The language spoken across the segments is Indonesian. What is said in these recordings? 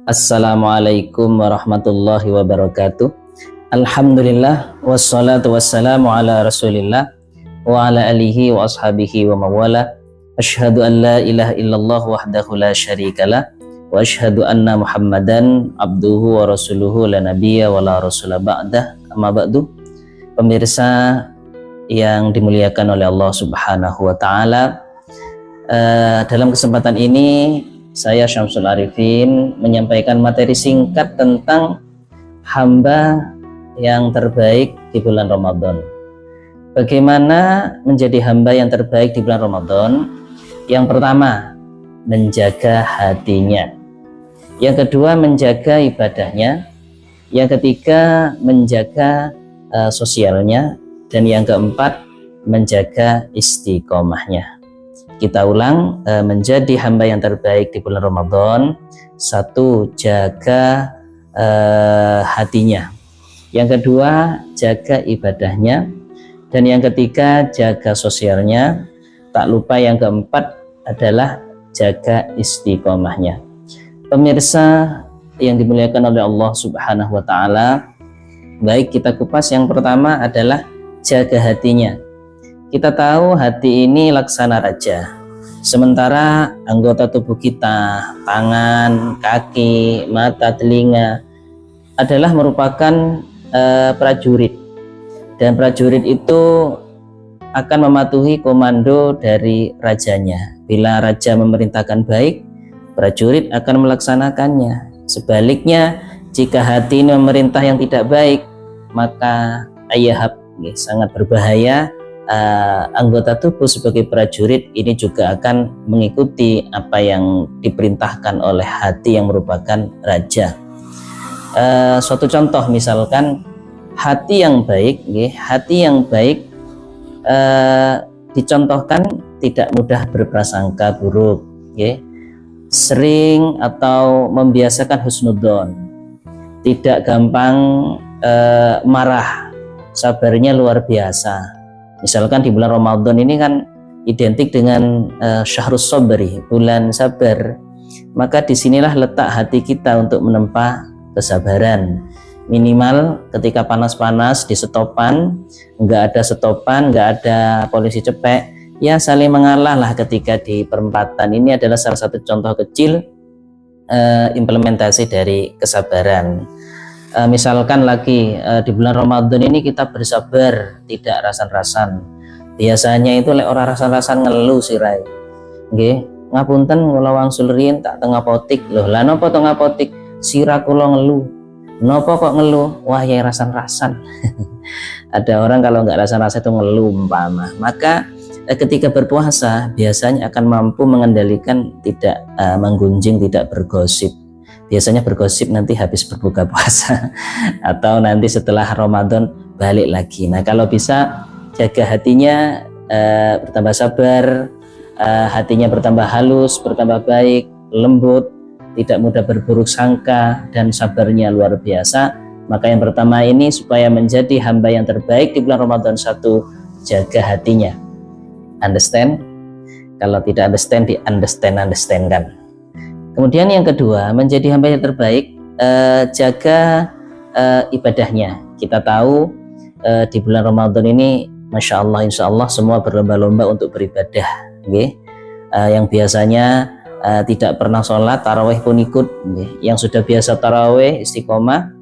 Assalamualaikum warahmatullahi wabarakatuh. Alhamdulillah wassalatu wassalamu ala Rasulillah wa ala alihi wa ashabihi wa mawala. Asyhadu an la ilaha illallah wahdahu la syarikalah wa asyhadu anna Muhammadan abduhu wa rasuluhu la nabiyya wa la rasula ba'dah. Amma ba'du. Pemirsa yang dimuliakan oleh Allah Subhanahu wa taala, dalam kesempatan ini saya Syamsul Arifin menyampaikan materi singkat tentang hamba yang terbaik di bulan Ramadan. Bagaimana menjadi hamba yang terbaik di bulan Ramadan? Yang pertama, menjaga hatinya. Yang kedua, menjaga ibadahnya. Yang ketiga, menjaga sosialnya. Dan yang keempat, menjaga istiqomahnya. Kita ulang, menjadi hamba yang terbaik di bulan Ramadan. Satu, jaga hatinya. Yang kedua, jaga ibadahnya. Dan yang ketiga, jaga sosialnya. Tak lupa yang keempat adalah jaga istiqomahnya. Pemirsa yang dimuliakan oleh Allah Subhanahu wa taala, baik kita kupas. Yang pertama adalah jaga hatinya. Kita tahu hati ini laksana raja. Sementara anggota tubuh kita, tangan, kaki, mata, telinga adalah merupakan prajurit. Dan prajurit itu akan mematuhi komando dari rajanya. Bila raja memerintahkan baik, prajurit akan melaksanakannya. Sebaliknya, jika hati ini memerintah yang tidak baik, maka ayahab sangat berbahaya. Anggota tubuh sebagai prajurit ini juga akan mengikuti apa yang diperintahkan oleh hati yang merupakan raja. Suatu contoh misalkan hati yang baik, dicontohkan tidak mudah berprasangka buruk, sering atau membiasakan husnudzon, tidak gampang marah, sabarnya luar biasa. Misalkan di bulan Ramadan ini kan identik dengan syahrus sabri, bulan sabar. Maka disinilah letak hati kita untuk menempa kesabaran. Minimal ketika panas-panas di stopan, nggak ada stopan, nggak ada polisi cepek, ya saling mengalah lah ketika di perempatan. Ini adalah salah satu contoh kecil implementasi dari kesabaran. Misalkan lagi di bulan Ramadan ini kita bersabar, tidak rasan-rasan. Biasanya itu lek ora rasan-rasan ngeluh sirai. Nggih, ngapunten kula wangsul riyin tak tengah potik. Loh, lah napa to ngapotik? Sira kula ngeluh. Napa kok ngeluh? Wah, ya rasan-rasan. Ada orang kalau nggak rasan-rasan itu ngeluh umpama. Maka ketika berpuasa biasanya akan mampu mengendalikan tidak menggunjing, tidak bergosip. Biasanya bergosip nanti habis berbuka puasa atau nanti setelah Ramadan balik lagi. Nah, kalau bisa jaga hatinya, bertambah sabar, hatinya bertambah halus, bertambah baik, lembut, tidak mudah berburuk sangka, dan sabarnya luar biasa. Maka yang pertama ini supaya menjadi hamba yang terbaik di bulan Ramadan, satu, jaga hatinya. Understand? Kalau tidak understand, di understand kan. Kemudian yang kedua, menjadi hamba yang terbaik, jaga ibadahnya. Kita tahu di bulan Ramadan ini, Masya Allah, Insya Allah semua berlomba-lomba untuk beribadah. Yang biasanya tidak pernah sholat, taraweh pun ikut. Yang sudah biasa taraweh, istiqomah,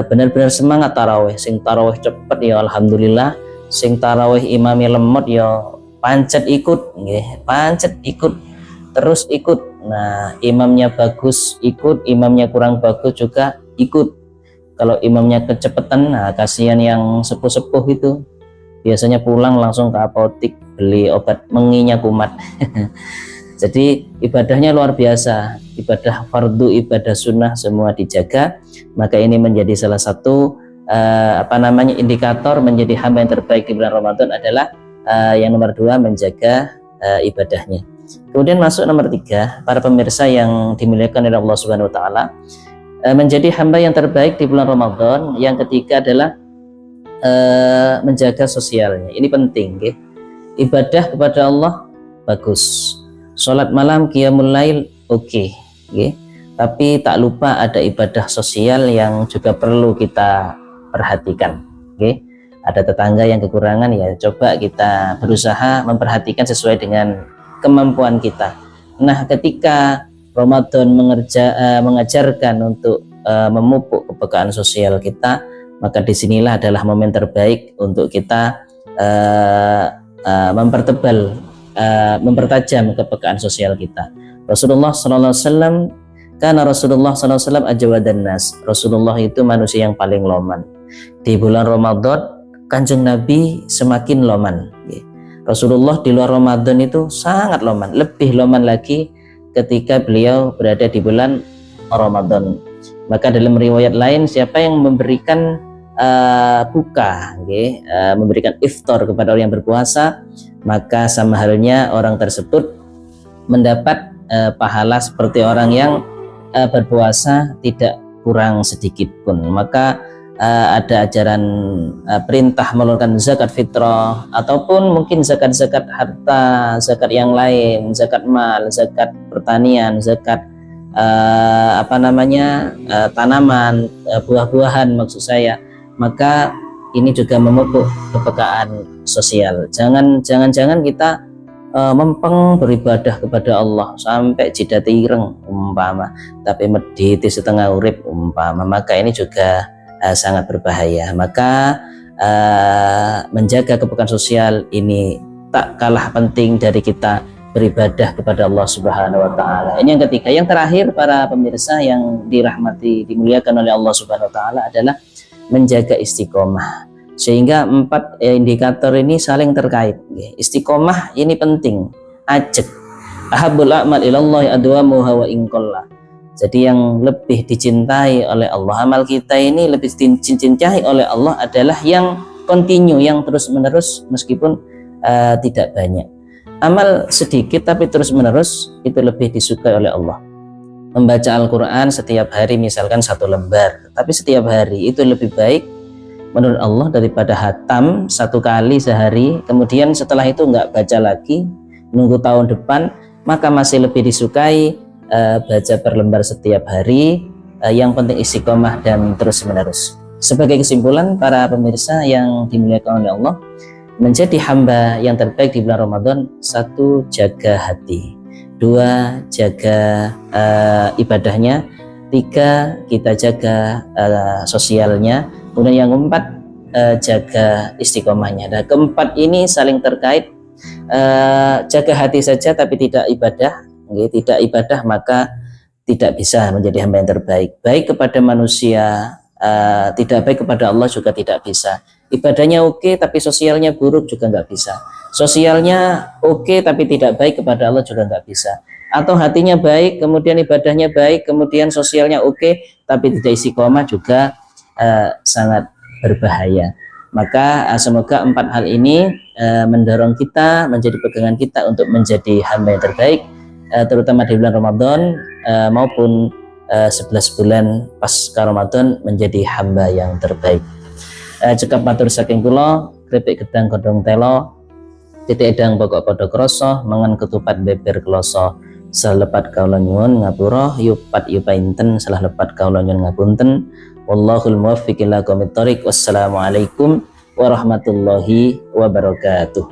benar-benar semangat taraweh. Sing taraweh cepet ya Alhamdulillah, sing taraweh imami lemot ya pancet ikut, pancet ikut, terus ikut. Nah, imamnya bagus ikut, imamnya kurang bagus juga ikut. Kalau imamnya kecepetan, nah kasihan yang sepuh-sepuh itu. Biasanya pulang langsung ke apotik beli obat menginya kumat. Jadi ibadahnya luar biasa, ibadah fardu, ibadah sunnah semua dijaga. Maka ini menjadi salah satu indikator menjadi hamba yang terbaik di bulan Ramadan adalah yang nomor dua, menjaga ibadahnya. Kemudian masuk nomor tiga, para pemirsa yang dimuliakan oleh Allah Subhanahu wa taala, menjadi hamba yang terbaik di bulan Ramadan. Yang ketiga adalah menjaga sosialnya. Ini penting, ibadah kepada Allah bagus, sholat malam, qiyamul lail oke, tapi tak lupa ada ibadah sosial yang juga perlu kita perhatikan. Oke, ada tetangga yang kekurangan, ya coba kita berusaha memperhatikan sesuai dengan kemampuan kita. Nah, ketika Ramadan mengajarkan untuk memupuk kepekaan sosial kita, maka disinilah adalah momen terbaik untuk kita mempertajam kepekaan sosial kita. Rasulullah SAW, karena Rasulullah SAW ajwadan nas. Rasulullah itu manusia yang paling loman. Di bulan Ramadan, Kanjeng Nabi semakin loman. Rasulullah di luar Ramadan itu sangat loman, lebih loman lagi ketika beliau berada di bulan Ramadan. Maka dalam riwayat lain, siapa yang memberikan buka, memberikan iftar kepada orang yang berpuasa, maka sama halnya orang tersebut mendapat pahala seperti orang yang berpuasa, tidak kurang sedikit pun. Maka ada ajaran perintah mengeluarkan zakat fitrah, ataupun mungkin zakat-zakat harta, zakat yang lain, zakat mal, zakat pertanian, zakat tanaman, buah-buahan maksud saya. Maka ini juga memupuk kepekaan sosial. Jangan kita mempeng beribadah kepada Allah sampai jidat ireng umpama, tapi medit setengah urip umpama, maka ini juga sangat berbahaya. Maka menjaga kepekaan sosial ini tak kalah penting dari kita beribadah kepada Allah Subhanahu wa taala. Ini yang ketiga. Yang terakhir, para pemirsa yang dirahmati, dimuliakan oleh Allah Subhanahu wa taala, adalah menjaga istiqomah. Sehingga 4 indikator ini saling terkait. Istiqomah ini penting. Ajak. Ahabbul a'mal ilallahi adwamuha wa in qalla. Jadi yang lebih dicintai oleh Allah, amal kita ini lebih dicintai oleh Allah adalah yang continue, yang terus menerus meskipun tidak banyak. Amal sedikit tapi terus menerus itu lebih disukai oleh Allah. Membaca Al-Quran setiap hari misalkan 1 lembar, tapi setiap hari itu lebih baik menurut Allah daripada hatam 1 kali sehari, kemudian setelah itu nggak baca lagi, nunggu tahun depan, maka masih lebih disukai baca per lembar setiap hari. Yang penting istiqomah dan terus menerus. Sebagai kesimpulan, para pemirsa yang dimuliakan oleh Allah, menjadi hamba yang terbaik di bulan Ramadan, 1, jaga hati, 2, jaga ibadahnya, 3, kita jaga sosialnya, kemudian yang 4, jaga istiqomahnya. Dan keempat ini saling terkait. Jaga hati saja tapi tidak ibadah, tidak ibadah, maka tidak bisa menjadi hamba yang terbaik. Baik kepada manusia, tidak baik kepada Allah juga tidak bisa. Ibadahnya oke tapi sosialnya buruk juga nggak bisa. Sosialnya oke tapi tidak baik kepada Allah juga nggak bisa. Atau hatinya baik kemudian ibadahnya baik, kemudian sosialnya oke tapi tidak istiqomah, juga sangat berbahaya. Maka semoga 4 hal ini mendorong kita, menjadi pegangan kita untuk menjadi hamba yang terbaik, terutama di bulan Ramadan maupun 11 bulan pasca Ramadan menjadi hamba yang terbaik. Cekap matur saking kula, kripik gedang godhong telo, titik edang pokok padha krasa, mangan ketupat beber kloso. Salah lepat kaula nyuwun ngapura, yupat yupainten, salah lepat kaula nyuwun ngapunten. Wallahul muwaffiq ila aqwamit thoriq. Wassalamualaikum warahmatullahi wabarakatuh.